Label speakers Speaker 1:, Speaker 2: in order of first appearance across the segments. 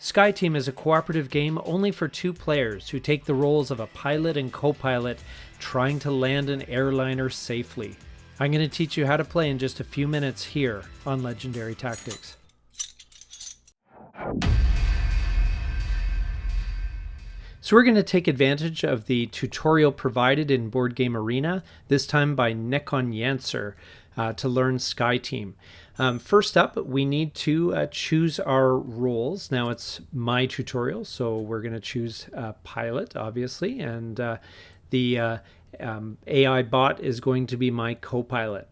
Speaker 1: SkyTeam is a cooperative game only for 2 players who take the roles of a pilot and co-pilot trying to land an airliner safely. I'm going to teach you how to play in just a few minutes here on Legendary Tactics. So we're going to take advantage of the tutorial provided in Board Game Arena, this time by Nikon Yancer, to learn SkyTeam. First up, we need to choose our roles. Now it's my tutorial, so we're going to choose pilot, obviously, and the AI bot is going to be my co-pilot.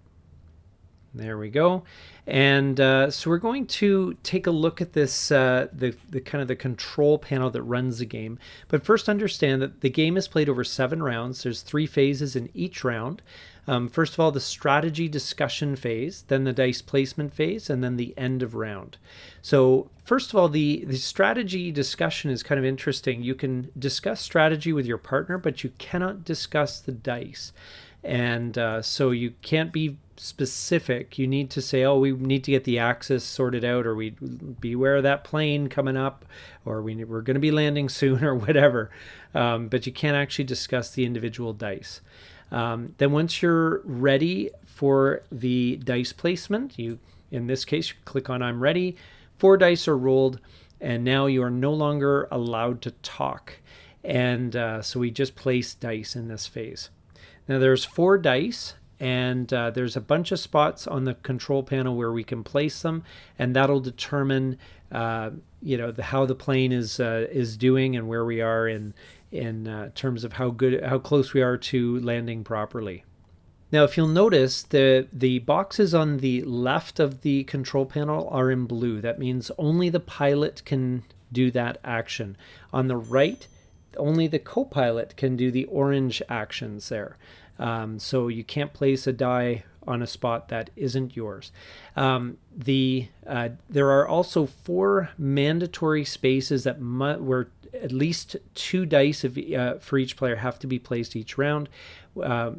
Speaker 1: There we go. And so we're going to take a look at this, the kind of the control panel that runs the game. But first understand that the game is played over 7 rounds. There's 3 phases in each round. First of all, the strategy discussion phase, then the dice placement phase, and then the end of round. So first of all, the strategy discussion is kind of interesting. You can discuss strategy with your partner, but you cannot discuss the dice. And so you can't be specific. You need to say, oh, we need to get the axis sorted out, or we beware of that plane coming up, or we're going to be landing soon, or whatever. But you can't actually discuss the individual dice. Then once you're ready for the dice placement, in this case, you click on I'm ready. 4 dice are rolled, and now you are no longer allowed to talk. And so we just place dice in this phase. Now there's 4 dice, and there's a bunch of spots on the control panel where we can place them, and that'll determine how the plane is doing and where we are in terms of how close we are to landing properly. Now, if you'll notice, the boxes on the left of the control panel are in blue. That means only the pilot can do that action. On the right, only the co-pilot can do the orange actions there. So you can't place a die on a spot that isn't yours. There are also 4 mandatory spaces where at least 2 dice for each player have to be placed each round.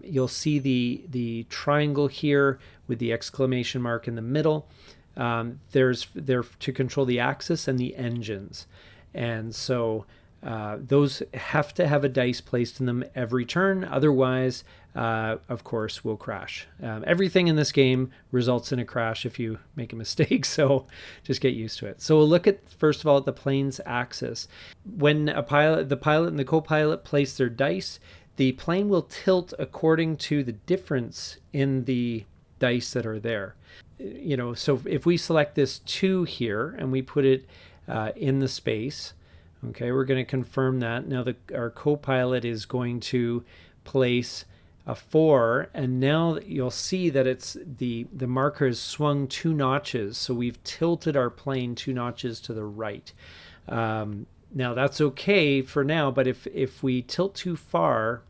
Speaker 1: You'll see the triangle here with the exclamation mark in the middle. They're to control the axis and the engines. And so those have to have a dice placed in them every turn. Otherwise, of course, we'll crash. Everything in this game results in a crash if you make a mistake, so just get used to it. So we'll look at, first of all, at the plane's axis. When the pilot and the co-pilot place their dice, the plane will tilt according to the difference in the dice that are there. So if we select this 2 here and we put it in the space, okay, we're going to confirm that. Now our co-pilot is going to place a 4, and now you'll see that it's the marker is swung 2 notches, so we've tilted our plane 2 notches to the right. Now that's okay for now, but if we tilt too far,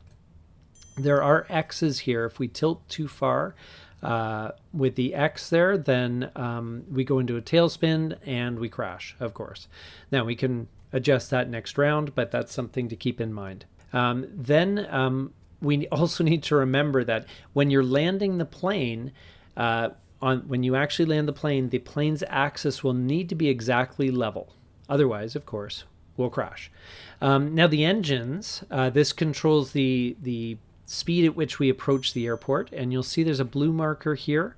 Speaker 1: there are X's here. If we tilt too far with the X there, then we go into a tailspin and we crash, of course. Now we can adjust that next round, but that's something to keep in mind. Then we also need to remember that when you're landing the plane, when you actually land the plane's axis will need to be exactly level. Otherwise, of course, we'll crash. Now the engines, this controls the speed at which we approach the airport, and you'll see there's a blue marker here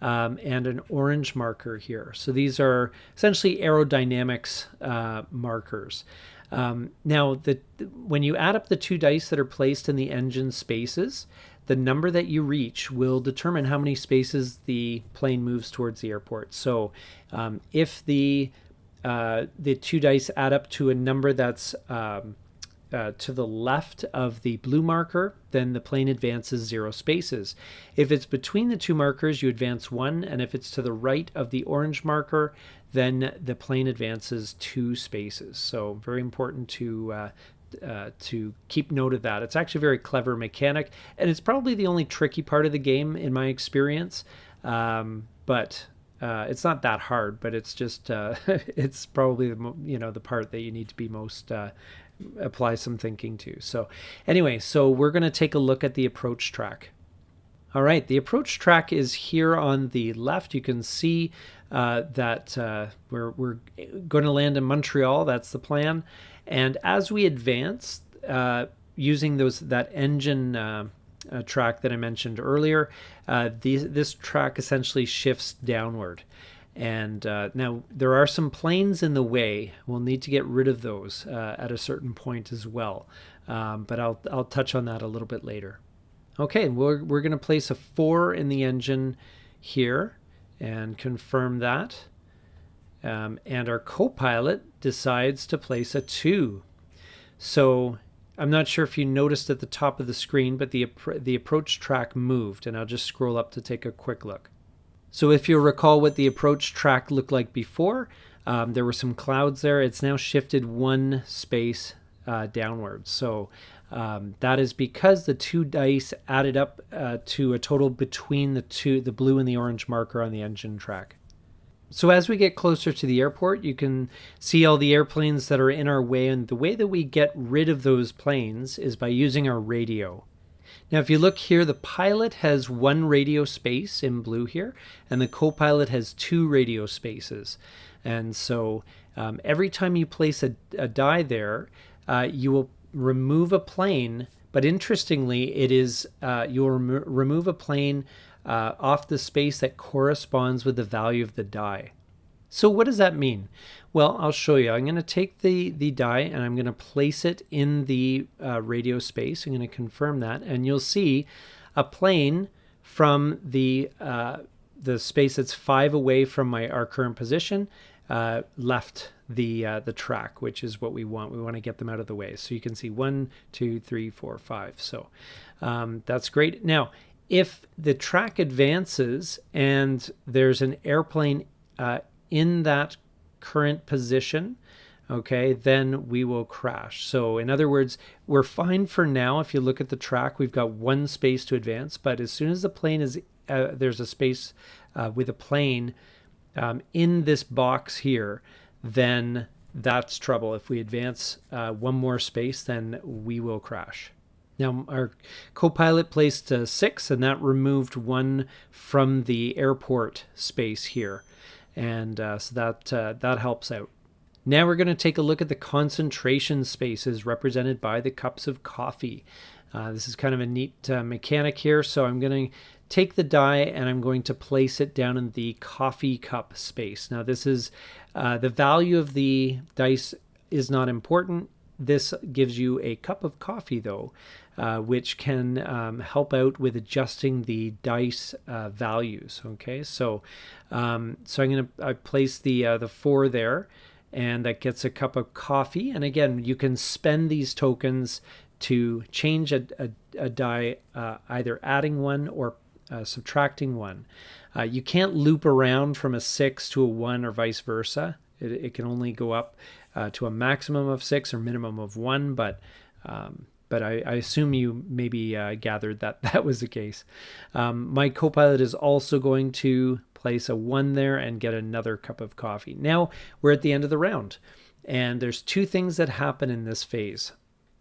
Speaker 1: and an orange marker here. So these are essentially aerodynamics markers. Now, when you add up the 2 dice that are placed in the engine spaces, the number that you reach will determine how many spaces the plane moves towards the airport. So if the 2 dice add up to a number that's to the left of the blue marker, then the plane advances 0 spaces. If it's between the 2 markers, you advance 1, and if it's to the right of the orange marker, then the plane advances 2 spaces. So very important to keep note of that. It's actually a very clever mechanic, and it's probably the only tricky part of the game in my experience. But it's not that hard, but it's just it's probably the part that you need to be most apply some thinking to. So anyway, so we're going to take a look at the approach track. All right, the approach track is here on the left. You can see that we're going to land in Montreal. That's the plan. And as we advance, using that engine track that I mentioned earlier, this track essentially shifts downward. And now there are some planes in the way. We'll need to get rid of those at a certain point as well. But I'll touch on that a little bit later. Okay, we're going to place a 4 in the engine here and confirm that. And our co-pilot decides to place a 2. So I'm not sure if you noticed at the top of the screen, but the approach track moved, and I'll just scroll up to take a quick look. So if you recall what the approach track looked like before, there were some clouds there. It's now shifted 1 space downwards. So that is because the 2 dice added up to a total between the blue and the orange marker on the engine track. So as we get closer to the airport, you can see all the airplanes that are in our way, and the way that we get rid of those planes is by using our radio. Now, if you look here, the pilot has 1 radio space in blue here, and the co-pilot has 2 radio spaces. And so every time you place a die there, you will remove a plane, but interestingly, it is you'll remove a plane off the space that corresponds with the value of the die. So what does that mean? Well, I'll show you. I'm going to take the die and I'm going to place it in the radio space. I'm going to confirm that, and you'll see a plane from the space that's 5 away from our current position left the track, which is what we want. We want to get them out of the way. So you can see 1, 2, 3, 4, 5. So that's great. Now, if the track advances and there's an airplane in that current position, okay, then we will crash. So in other words, we're fine for now. If you look at the track, we've got 1 space to advance, but as soon as the plane is, there's a space with a plane in this box here, then that's trouble. If we advance 1 more space, then we will crash. Now, our co-pilot placed 6, and that removed 1 from the airport space here. And so that helps out. Now we're going to take a look at the concentration spaces represented by the cups of coffee. This is kind of a neat mechanic here. So I'm going to take the die and I'm going to place it down in the coffee cup space. Now this is the value of the dice is not important. This gives you a cup of coffee though, which can help out with adjusting the dice values. Okay, so I place the 4 there, and that gets a cup of coffee. And again, you can spend these tokens to change a die, either adding 1 or subtracting 1. You can't loop around from a 6 to a 1 or vice versa. It can only go up to a maximum of 6 or minimum of 1, but I assume you maybe gathered that that was the case. My co-pilot is also going to place a 1 there and get another cup of coffee. Now we're at the end of the round, and there's 2 things that happen in this phase.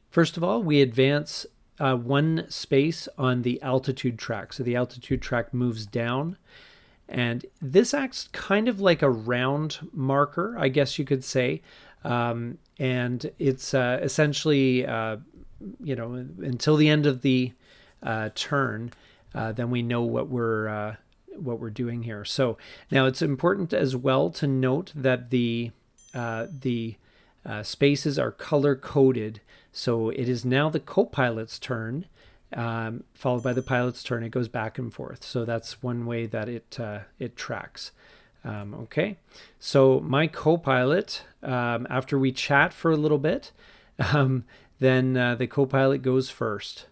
Speaker 1: First of all, we advance 1 space on the altitude track. So the altitude track moves down, and this acts kind of like a round marker, I guess you could say. And it's essentially, until the end of the turn, then we know what we're doing here. So now it's important as well to note that the spaces are color coded. So it is now the co-pilot's turn, followed by the pilot's turn. It goes back and forth. So that's one way that it tracks. Okay, so my co-pilot, after we chat for a little bit, then the co-pilot goes first.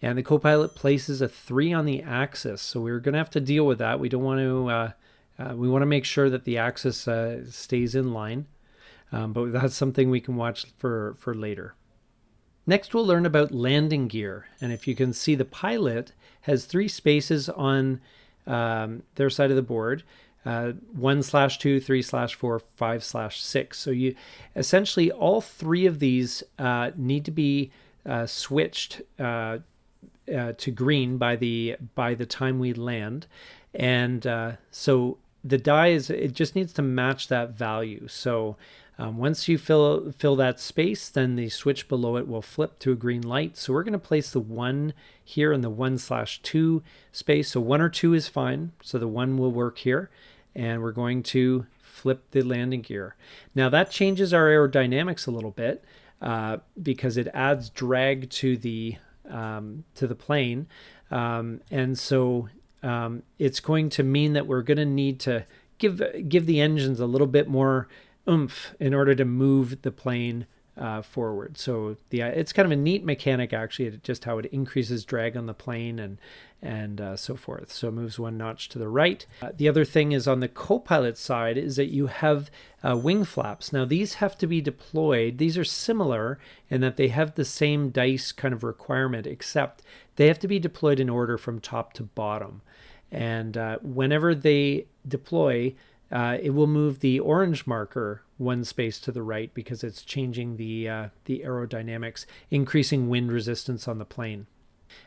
Speaker 1: And the co-pilot places a 3 on the axis. So we're going to have to deal with that. We don't want to, we want to make sure that the axis stays in line. But that's something we can watch for later. Next, we'll learn about landing gear. And if you can see, the pilot has 3 spaces on their side of the board. 1/2, 3/4, 5/6. So you essentially all 3 of these need to be switched to green by the time we land, and so the die it just needs to match that value. So once you fill that space, then the switch below it will flip to a green light. So we're going to place the 1 here in the 1/2 space. So 1 or 2 is fine. So the 1 will work here. And we're going to flip the landing gear. Now that changes our aerodynamics a little bit because it adds drag to the plane. And so it's going to mean that we're going to need to give the engines a little bit more oomph in order to move the plane forward. So it's kind of a neat mechanic, actually, just how it increases drag on the plane and so forth. So it moves 1 notch to the right. The other thing is on the co-pilot side is that you have wing flaps. Now these have to be deployed. These are similar in that they have the same dice kind of requirement, except they have to be deployed in order from top to bottom. And whenever they deploy, it will move the orange marker 1 space to the right because it's changing the aerodynamics, increasing wind resistance on the plane.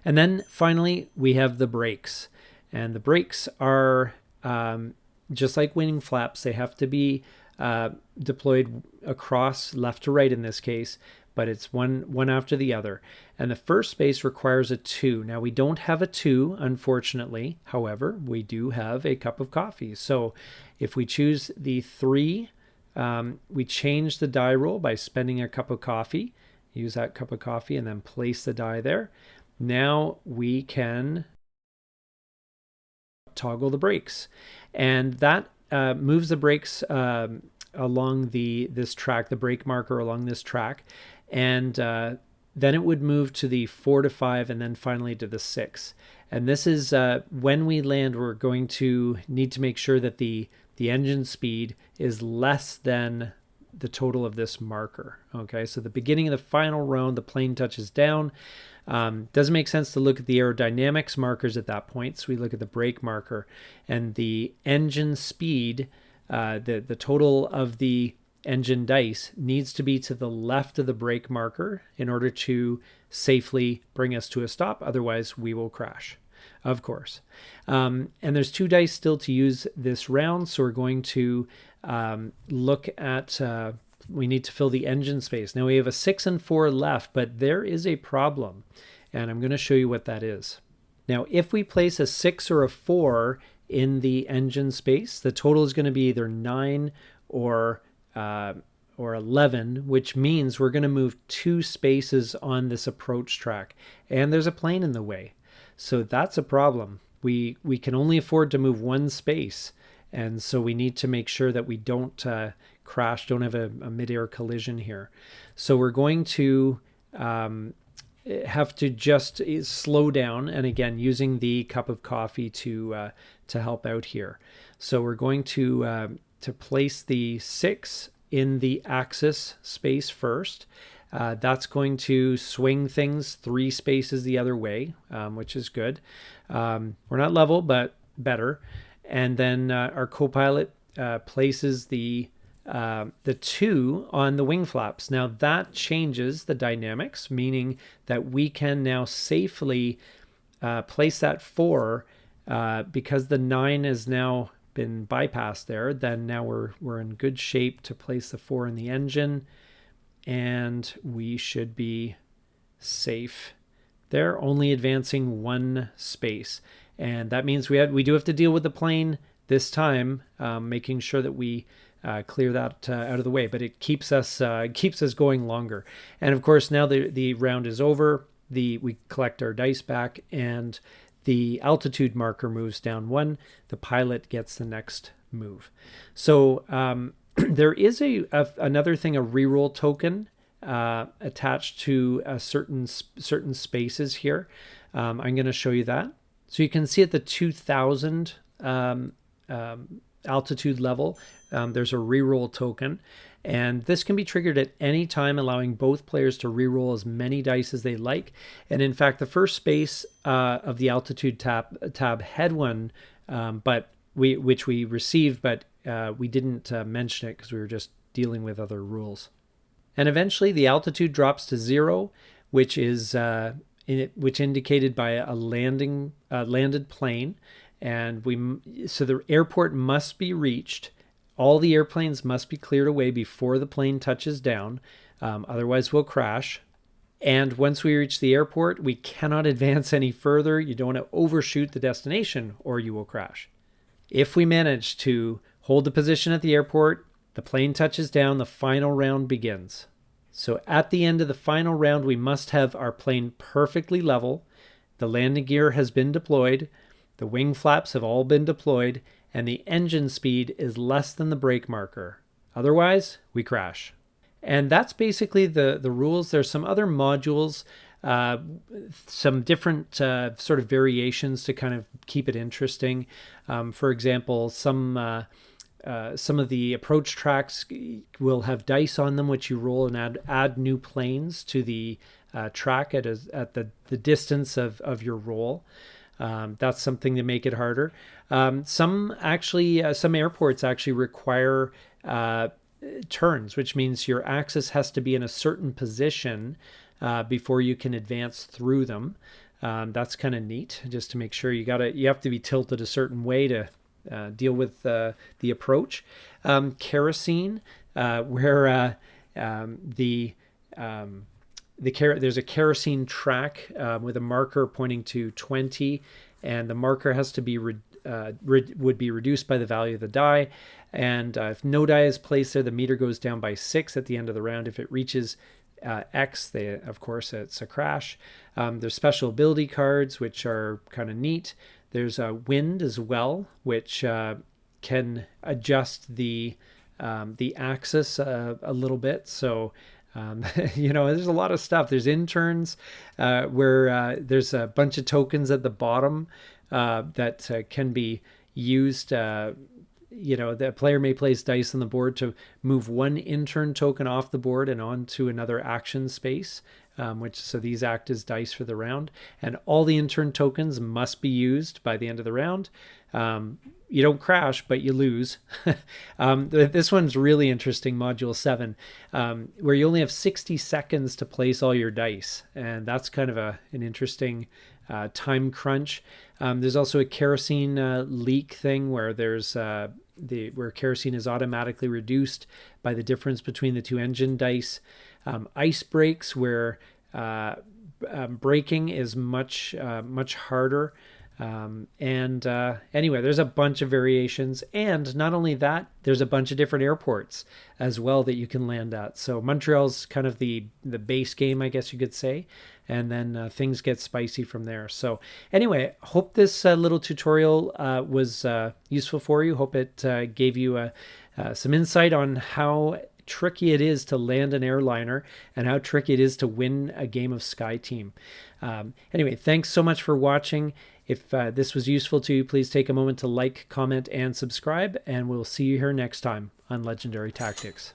Speaker 1: And then finally, we have the brakes. And the brakes are just like wing flaps. They have to be deployed across left to right in this case, but it's one after the other. And the first space requires a 2. Now we don't have a 2, unfortunately. However, we do have a cup of coffee. So if we choose the 3, we change the die roll by spending a cup of coffee. Use that cup of coffee and then place the die there. Now we can toggle the brakes. And that moves the brakes along this track, the brake marker along this track. And then it would move to the 4 to 5 and then finally to the 6. And this is when we land, we're going to need to make sure that the engine speed is less than the total of this marker. Okay, so the beginning of the final round, the plane touches down. Doesn't make sense to look at the aerodynamics markers at that point, so we look at the brake marker. And the engine speed, the total of the engine dice needs to be to the left of the brake marker in order to safely bring us to a stop. Otherwise, we will crash, of course. And there's 2 dice still to use this round, so we're going to look at, we need to fill the engine space. Now we have a 6 and 4 left, but there is a problem, and I'm going to show you what that is. Now, if we place a 6 or a 4 in the engine space, the total is going to be either 9 or 11, which means we're going to move 2 spaces on this approach track, and there's a plane in the way. So that's a problem. We can only afford to move 1 space, and so we need to make sure that we don't crash, don't have a mid-air collision here. So we're going to have to just slow down, and again, using the cup of coffee to help out here. So we're going to place the 6 in the axis space first. That's going to swing things 3 spaces the other way, which is good. We're not level, but better. And then our co-pilot places the 2 on the wing flaps. Now that changes the dynamics, meaning that we can now safely place that 4 because the 9 has now been bypassed there. Then now we're in good shape to place the 4 in the engine, and we should be safe there, only advancing 1 space. And that means we do have to deal with the plane this time, making sure that we clear that out of the way, but it keeps us going longer. And of course, now the round is over, we collect our dice back, and the altitude marker moves down 1. The pilot gets the next move. So there is another thing, a reroll token attached to certain spaces here. I'm going to show you that. So you can see at the 2000 altitude level, there's a reroll token, and this can be triggered at any time, allowing both players to reroll as many dice as they like. And in fact, the first space of the altitude tab had one, which we received, but we didn't mention it because we were just dealing with other rules. And eventually, the altitude drops to 0, which is which indicated by a landed plane. and so the airport must be reached. All the airplanes must be cleared away before the plane touches down. Otherwise, we'll crash. And once we reach the airport, we cannot advance any further. You don't want to overshoot the destination or you will crash. If we manage to hold the position at the airport, the plane touches down, the final round begins. So at the end of the final round, we must have our plane perfectly level. The landing gear has been deployed. The wing flaps have all been deployed, and the engine speed is less than the brake marker. Otherwise, we crash. And that's basically the rules. There's some other modules, some different sort of variations to kind of keep it interesting. For example, some of the approach tracks will have dice on them, which you roll and add new planes to the track at the distance of your roll. That's something to make it harder. Some airports actually require turns, which means your axis has to be in a certain position before you can advance through them. That's kind of neat, just to make sure you have to be tilted a certain way to deal with the approach. Kerosene, where there's a kerosene track with a marker pointing to 20, and the marker has to be would be reduced by the value of the die. And if no die is placed there, the meter goes down by 6 at the end of the round. If it reaches X, of course, it's a crash. There's special ability cards, which are kind of neat. There's a wind as well, which can adjust the axis a little bit. So, there's a lot of stuff. There's interns where there's a bunch of tokens at the bottom that can be used. The player may place dice on the board to move one intern token off the board and onto another action space, so these act as dice for the round. And all the intern tokens must be used by the end of the round. You don't crash, but you lose. This one's really interesting, Module 7, where you only have 60 seconds to place all your dice. And that's kind of an interesting time crunch. There's also a kerosene leak thing where where kerosene is automatically reduced by the difference between the two engine dice. Ice breaks, where braking is much harder. Anyway, there's a bunch of variations, and not only that, there's a bunch of different airports as well that you can land at. So Montreal's kind of the base game, I guess you could say, and then things get spicy from there. So anyway, hope this little tutorial was useful for you. Hope it gave you some insight on how tricky it is to land an airliner and how tricky it is to win a game of Sky Team. Anyway, thanks so much for watching. If this was useful to you, please take a moment to like, comment, and subscribe, and we'll see you here next time on Legendary Tactics.